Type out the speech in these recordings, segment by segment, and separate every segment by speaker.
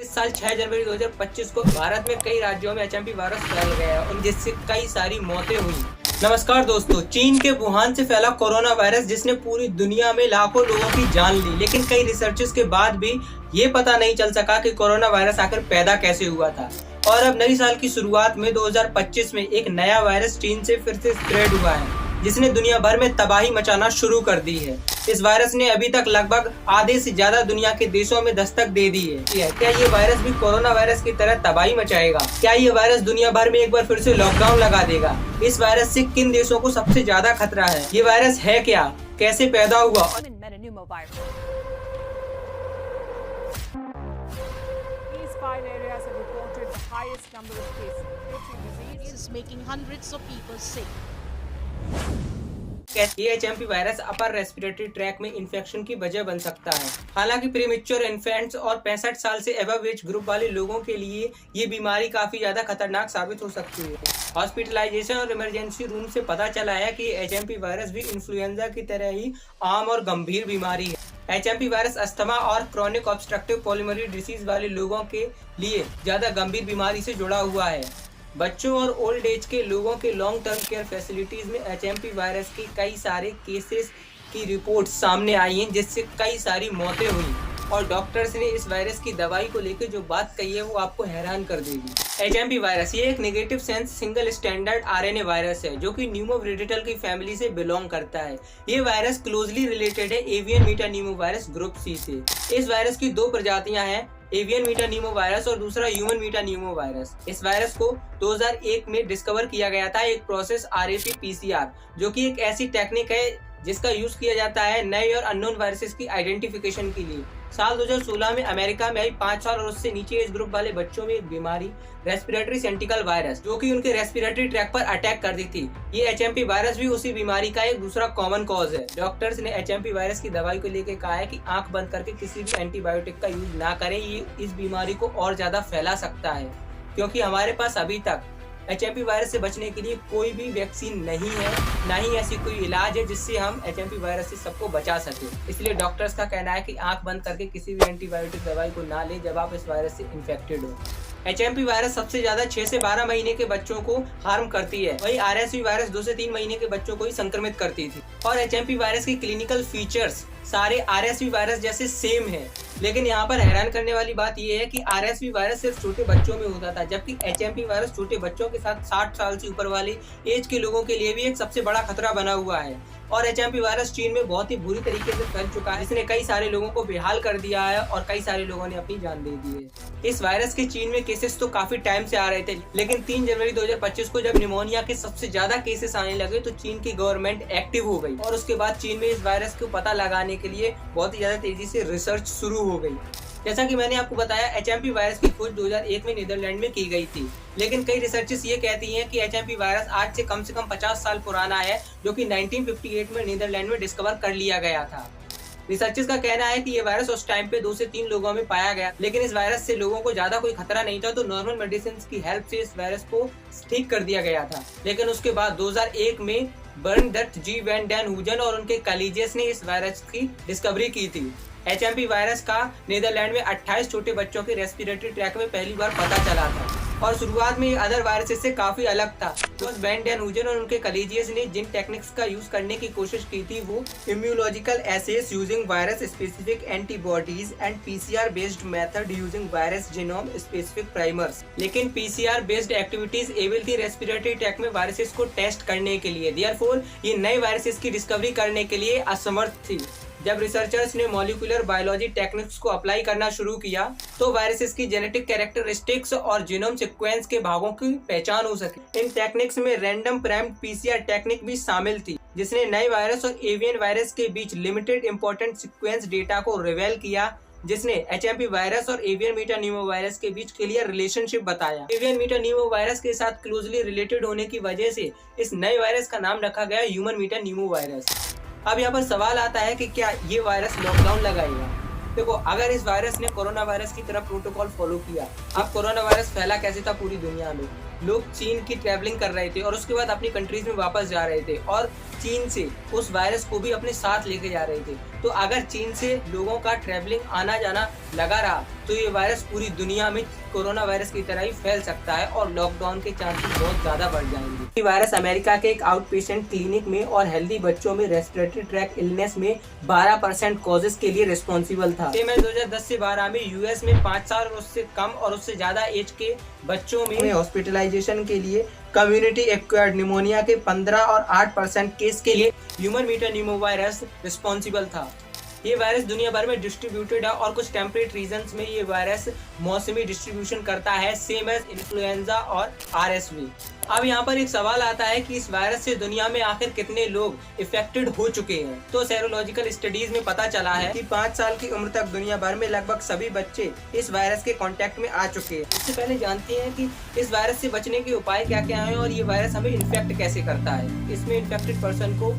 Speaker 1: इस साल 6 जनवरी 2025 को भारत में कई राज्यों में एचएमपी वायरस फैल गया और जिससे कई सारी मौतें हुई। नमस्कार दोस्तों, चीन के वुहान से फैला कोरोना वायरस जिसने पूरी दुनिया में लाखों लोगों की जान ली, लेकिन कई रिसर्चेस के बाद भी ये पता नहीं चल सका कि कोरोना वायरस आखिर पैदा कैसे हुआ था। और अब नई साल की शुरुआत में 2025 में एक नया वायरस चीन से फिर से स्प्रेड हुआ है जिसने दुनिया भर में तबाही मचाना शुरू कर दी है। इस वायरस ने अभी तक लगभग आधे से ज्यादा दुनिया के देशों में दस्तक दे दी है। क्या ये वायरस भी कोरोना वायरस की तरह तबाही मचाएगा? क्या ये वायरस दुनिया भर में एक बार फिर से लॉकडाउन लगा देगा? इस वायरस से किन देशों को सबसे ज्यादा खतरा है? ये वायरस है क्या, कैसे पैदा हुआ?
Speaker 2: Five areas have reported the highest number of cases. Disease is making hundreds of people sick.
Speaker 1: ये HMP virus upper respiratory tract में इन्फेक्शन की वजह बन सकता है। हालांकि प्रीमेच्योर इन्फेंट्स और 65 साल से एबव एज ग्रुप वाले लोगों के लिए ये बीमारी काफी ज्यादा खतरनाक साबित हो सकती है। हॉस्पिटलाइजेशन और इमरजेंसी रूम से पता चला है कि एचएमपी वायरस भी इन्फ्लुएंजा की तरह ही आम और गंभीर बीमारी है। एचएमपी वायरस अस्थमा और क्रोनिक ऑब्स्ट्रक्टिव पल्मोनरी डिसीज वाले लोगों के लिए ज्यादा गंभीर बीमारी से जुड़ा हुआ है। बच्चों और ओल्ड एज के लोगों के लॉन्ग टर्म केयर फैसिलिटीज में एचएमपी वायरस की कई सारे केसेस की रिपोर्ट सामने आई हैं जिससे कई सारी मौतें हुई। और डॉक्टर्स ने इस वायरस की दवाई को लेकर जो बात कही है वो आपको हैरान कर देगी। एचएमपी वायरस ये एक negative sense single standard RNA virus है जो कि न्यूमोविरिडिटल की फैमिली से बिलोंग करता है। ये वायरस क्लोजली रिलेटेड है एवियन मेटानीमोवायरस ग्रुप सी से। इस वायरस की दो प्रजातियां हैं, एवियन मेटानीमोवायरस और दूसरा ह्यूमन मेटानीमोवायरस। इस वायरस को 2001 में डिस्कवर किया गया था एक प्रोसेस RAT-PCR, जो कि एक ऐसी टेक्निक है जिसका यूज किया जाता है नए और अननोन वायरसेस की आइडेंटिफिकेशन के लिए। साल 2016 में अमेरिका में आई 5 साल और उससे नीचे एज ग्रुप वाले बच्चों में एक बीमारी रेस्पिरेटरी सेंटिकल वायरस जो कि उनके रेस्पिरेटरी ट्रैक पर अटैक कर दी थी। ये एचएमपी वायरस भी उसी बीमारी का एक दूसरा कॉमन कॉज है। डॉक्टर्स ने एचएमपी वायरस की दवाई को लेकर कहा है कि आंख बंद करके किसी भी एंटीबायोटिक का यूज ना करें, ये इस बीमारी को और ज्यादा फैला सकता है क्योंकि हमारे पास अभी तक एचएमपी वायरस से बचने के लिए कोई भी वैक्सीन नहीं है, ना ही ऐसी कोई इलाज है जिससे हम एचएमपी वायरस से सबको बचा सके। इसलिए डॉक्टर्स का कहना है कि आंख बंद करके किसी भी एंटीबायोटिक दवाई को ना ले जब आप इस वायरस से इन्फेक्टेड हो। एचएमपी वायरस सबसे ज्यादा 6 से 12 महीने के बच्चों को हार्म करती है, वही RSV वायरस 2 से 3 महीने के बच्चों को ही संक्रमित करती थी। और एचएमपी वायरस की क्लिनिकल फीचर्स सारे RSV वायरस जैसे सेम है, लेकिन यहाँ पर हैरान करने वाली बात यह है कि RSV वायरस सिर्फ छोटे बच्चों में होता था, जबकि एचएमपी वायरस छोटे बच्चों के साथ 60 साल से ऊपर वाले एज के लोगों के लिए भी एक सबसे बड़ा खतरा बना हुआ है। और एचएमपी वायरस चीन में बहुत ही बुरी तरीके से फैल चुका है, जिसने कई सारे लोगों को बेहाल कर दिया है और कई सारे लोगों ने अपनी जान दे दी है। इस वायरस के चीन में केसेस तो काफी टाइम से आ रहे थे, लेकिन 3 जनवरी 2025 को जब निमोनिया के सबसे ज्यादा केसेस आने लगे तो चीन की गवर्नमेंट एक्टिव हो गई और उसके बाद चीन में इस वायरस को पता लगाने के लिए बहुत ही ज्यादा तेजी से रिसर्च शुरू हो गई। जैसा कि मैंने आपको बताया, एचएमपी वायरस की खोज 2001 में नीदरलैंड में की गई थी, लेकिन कई रिसर्चेस ये कहती हैं कि एचएमपी वायरस आज से कम 50 साल पुराना है, जो कि 1958 में नीदरलैंड में डिस्कवर कर लिया गया था। रिसर्चर्स का कहना है कि ये वायरस उस टाइम पे 2 से 3 लोगों में पाया गया, लेकिन इस वायरस से लोगों को ज्यादा कोई खतरा नहीं था, तो नॉर्मल मेडिसिन की हेल्प से इस वायरस को ठीक कर दिया गया था। लेकिन उसके बाद 2001 में बर्नडर्ट जी वैन डैन हुजन और उनके कलीजियस ने इस वायरस की डिस्कवरी की थी। एचएमपी वायरस का नीदरलैंड में 28 छोटे बच्चों के रेस्पिरेटरी ट्रैक में पहली बार पता चला था और शुरुआत में अदर वायरसेस से काफी अलग था। तो वैन डैन हुजन और उनके कलीजियस ने जिन टेक्निक्स का यूज करने की कोशिश की थी वो immunological assays using virus specific antibodies and PCR based method using virus genome specific primers. लेकिन PCR बेस्ड एक्टिविटीज एबल थी रेस्पिरेटरी ट्रैक में वायरसेस को टेस्ट करने के लिए, देयरफॉर ये नए वायरसेस की डिस्कवरी करने के लिए असमर्थ थी। जब रिसर्चर्स ने मॉलिक्यूलर बायोलॉजी टेक्निक्स को अप्लाई करना शुरू किया तो वायरसेस की जेनेटिक कैरेक्टरिस्टिक्स और जीनोम सीक्वेंस के भागों की पहचान हो सकी। इन टेक्निक्स में रैंडम प्राइम्ड PCR टेक्निक भी शामिल थी, जिसने नए वायरस और एवियन वायरस के बीच लिमिटेड इंपॉर्टेंट सीक्वेंस डेटा को रिवेल किया, जिसने एचएमपी वायरस और एवियन मेटानीमोवायरस के बीच क्लियर रिलेशनशिप बताया। एवियन मेटानीमोवायरस के साथ क्लोजली रिलेटेड होने की वजह से इस नए वायरस का नाम रखा गया ह्यूमन मेटानीमोवायरस। अब यहाँ पर सवाल आता है कि क्या ये वायरस लॉकडाउन लगाएगा? देखो, अगर इस वायरस ने कोरोना वायरस की तरह प्रोटोकॉल फॉलो किया, अब कोरोना वायरस फैला कैसे था पूरी दुनिया में? लोग चीन की ट्रैवलिंग कर रहे थे और उसके बाद अपनी कंट्रीज में वापस जा रहे थे और चीन से उस वायरस को भी अपने साथ लेके जा रहे थे। तो अगर चीन से लोगों का ट्रैवलिंग आना जाना लगा रहा तो ये वायरस पूरी दुनिया में कोरोना वायरस की तरह ही फैल सकता है और लॉकडाउन के चांसेस बहुत ज्यादा बढ़ जाएंगे। ये वायरस अमेरिका के एक आउट पेशेंट क्लिनिक में और हेल्दी बच्चों में रेस्पिरेटरी ट्रैक इलनेस में 12% कॉजेस के लिए रिस्पॉन्सिबल था। 2010 से 12 में यूएस में 5 साल और उससे कम और उससे ज्यादा एज के बच्चों में हॉस्पिटलाइजेशन के लिए कम्युनिटी एक्वायर्ड निमोनिया के 15 और 8% केस के लिए ह्यूमन मेटानिमोवायरस रिस्पॉन्सिबल था। ये वायरस दुनिया भर में डिस्ट्रीब्यूटेड है और कुछ टेम्परेट रीजन्स में ये वायरस मौसमी डिस्ट्रीब्यूशन करता है, सेम एज इन्फ्लुएंजा और RSV। अब यहाँ पर एक सवाल आता है कि इस वायरस से दुनिया में आखिर कितने लोग इफेक्टेड हो चुके हैं। तो सेरोलॉजिकल स्टडीज में पता चला है कि 5 साल की उम्र तक दुनिया भर में लगभग सभी बच्चे इस वायरस के कांटेक्ट में आ चुके हैं। इससे पहले जानते हैं कि इस वायरस से बचने के उपाय क्या क्या हैं और ये वायरस हमें इन्फेक्ट कैसे करता है। इसमें इन्फेक्टेड पर्सन को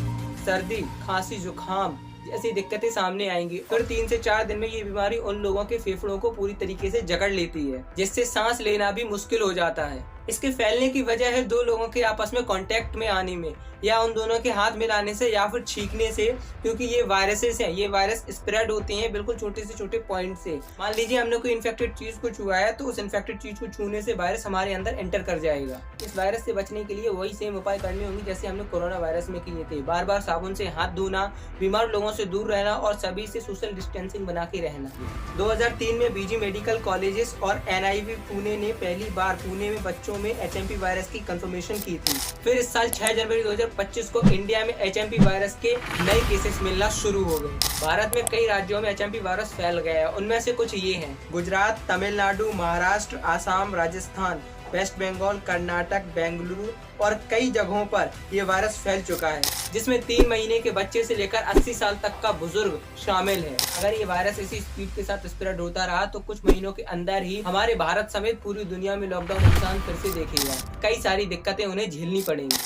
Speaker 1: सर्दी, खांसी, जुकाम ऐसी दिक्कतें सामने आएंगी। फिर 3 से 4 दिन में ये बीमारी उन लोगों के फेफड़ों को पूरी तरीके से जकड़ लेती है, जिससे सांस लेना भी मुश्किल हो जाता है। इसके फैलने की वजह है 2 लोगों के आपस में कांटेक्ट में आने में, या उन दोनों के हाथ मिलाने से, या फिर छींकने से, क्योंकि ये वायरसेस हैं। ये वायरस स्प्रेड होते हैं बिल्कुल छोटे से छोटे पॉइंट से। मान लीजिए हमने कोई इन्फेक्टेड चीज को छुआ है तो उस इन्फेक्टेड चीज को छूने से वायरस हमारे अंदर एंटर कर जाएगा। इस वायरस से बचने के लिए वही सेम उपाय करने होंगे जैसे हमने कोरोना वायरस में किए थे। बार बार साबुन से हाथ धोना, बीमार लोगों से दूर रहना और सभी से सोशल डिस्टेंसिंग बना के रहना। 2003 में बीजी मेडिकल कॉलेजेस और NIV पुणे ने पहली बार पुणे में बच्चों में HMP वायरस की कंफर्मेशन की थी। फिर इस साल 6 जनवरी 2025 को इंडिया में HMP वायरस के नए केसेस मिलना शुरू हो गए। भारत में कई राज्यों में HMP वायरस फैल गया है। उनमें से कुछ ये हैं: गुजरात, तमिलनाडु, महाराष्ट्र, आसाम, राजस्थान, वेस्ट बंगाल, कर्नाटक, बेंगलुरु और कई जगहों पर यह वायरस फैल चुका है, जिसमें 3 महीने के बच्चे से लेकर 80 साल तक का बुजुर्ग शामिल है। अगर ये वायरस इसी स्पीड के साथ स्प्रेड होता रहा तो कुछ महीनों के अंदर ही हमारे भारत समेत पूरी दुनिया में लॉकडाउन इंसान फिर से देखेगा। कई सारी दिक्कतें उन्हें झेलनी पड़ेंगी।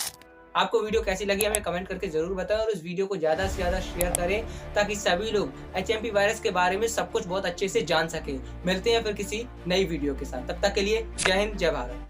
Speaker 1: आपको वीडियो कैसी लगी हमें कमेंट करके जरूर बताएं और इस वीडियो को ज्यादा से ज्यादा शेयर करें ताकि सभी लोग HMP वायरस के बारे में सब कुछ बहुत अच्छे से जान सके। मिलते हैं फिर किसी नई वीडियो के साथ, तब तक के लिए जय हिंद, जय भारत।